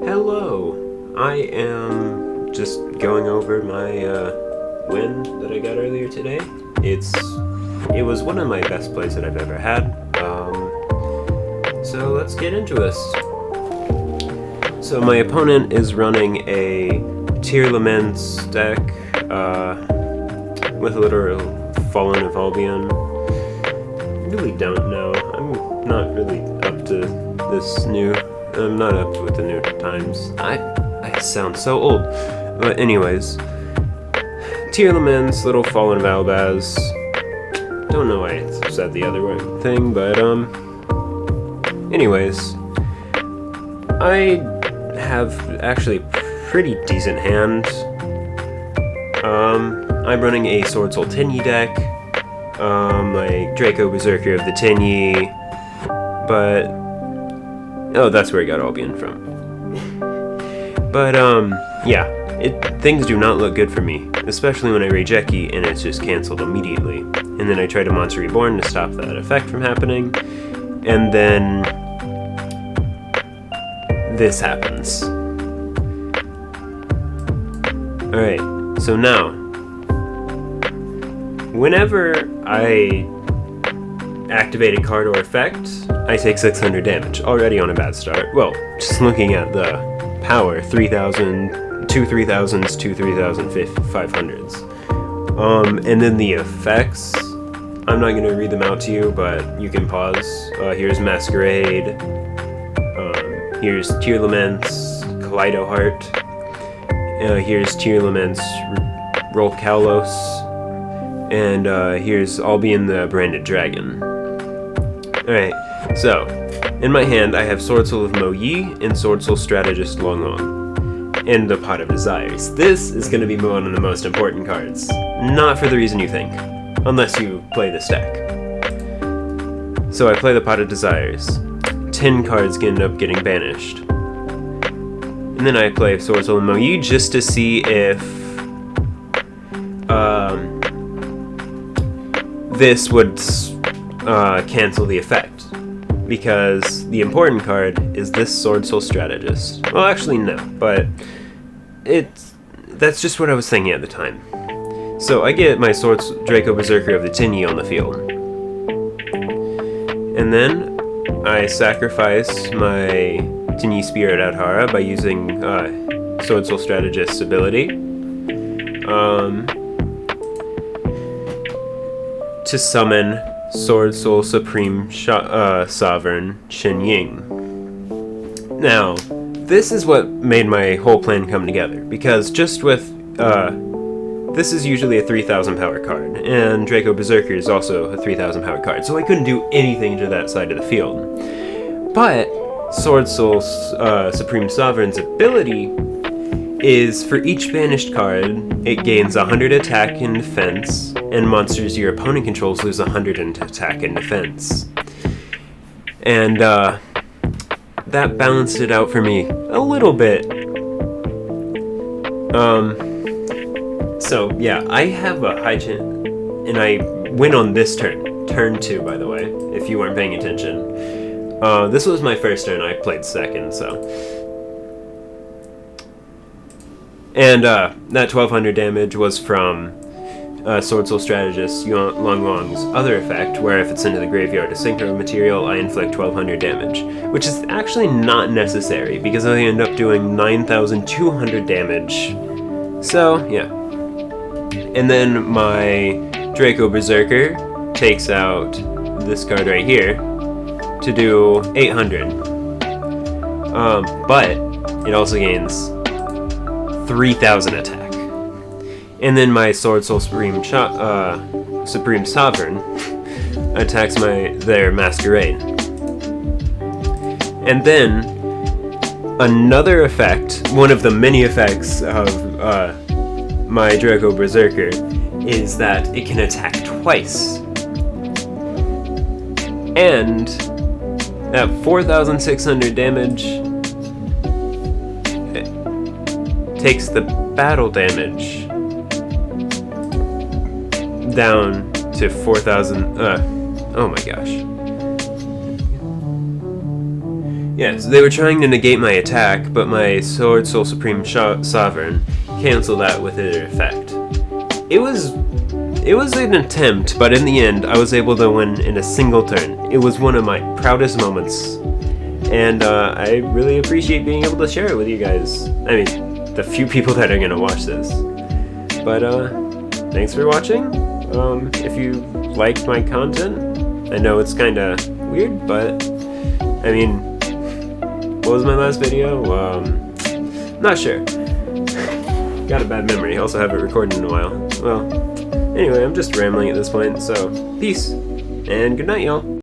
Hello! I am just going over my win that I got earlier today. It was one of my best plays that I've ever had. So let's get into this. So my opponent is running a Tear Laments deck with a little Fallen of Albion. Really don't know. I'm not really up to this new. I'm not up with the new times. I sound so old. But anyways, Tear Laments, little Fallen of Albaz. Don't know why I said the other thing, but anyways, I have actually pretty decent hand. I'm running a Sword Soul Tenyi deck, like Draco Berserker of the Tenyi, but oh, that's where I got Albion from. But yeah, things do not look good for me, especially when I rage Eki and it's just cancelled immediately. And then I try to Monster Reborn to stop that effect from happening, and then this happens. Alright, so now, whenever I activate a card or effect, I take 600 damage, already on a bad start. Well, just looking at the power, 3,000, 2 3,000s, 2 3,500s. And then the effects, I'm not going to read them out to you, but you can pause. Here's Masquerade, here's Tear Laments, Kaleido Heart, here's Tear Laments, Roll Kalos, and here's Albion the Branded Dragon. Alright, so, in my hand I have Sword Soul of Mo Yi and Sword Soul Strategist Long Long, and the Pot of Desires. This is going to be one of the most important cards, not for the reason you think, unless you play this deck. So I play the Pot of Desires. 10 cards end up getting banished. And then I play Sword Soul of Mo Yi just to see if this would cancel the effect, because the important card is this Sword Soul Strategist. Well, actually no, but that's just what I was thinking at the time. So I get my Draco Berserker of the Tenyi on the field, and then I sacrifice my Tenyi Spirit Adhara by using Sword Soul Strategist's ability to summon Sword Soul Supreme Sovereign Shen Ying. Now, this is what made my whole plan come together, because just with this is usually a 3,000 power card, and Draco Berserker is also a 3,000 power card, so I couldn't do anything to that side of the field. But Sword Soul Supreme Sovereign's ability is, for each banished card, it gains 100 attack and defense, and monsters your opponent controls lose 100 in attack and defense. And that balanced it out for me a little bit. So yeah, I have a high chance, and I win on this turn 2, by the way, if you weren't paying attention. This was my first turn, I played second, so. And that 1,200 damage was from Sword Soul Strategist Long Long's other effect, where if it's into the graveyard, a synchro material, I inflict 1,200 damage, which is actually not necessary, because I end up doing 9,200 damage. So, yeah. And then my Draco Berserker takes out this card right here to do 800. But it also gains 3,000 attack. And then my Sword Soul Supreme Sovereign attacks their Masquerade. And then another effect, one of the many effects of my Draco Berserker, is that it can attack twice. And at 4,600 damage, it takes the battle damage down to 4,000. Oh my gosh. Yeah, so they were trying to negate my attack, but my Sword Soul Supreme Sovereign canceled that with their effect. It was an attempt, but in the end, I was able to win in a single turn. It was one of my proudest moments, and I really appreciate being able to share it with you guys. I mean, the few people that are gonna watch this. But thanks for watching. If you liked my content, I know it's kind of weird, but I mean, what was my last video? Not sure. Got a bad memory. Also haven't recorded in a while. Well, anyway, I'm just rambling at this point, so peace, and good night, y'all.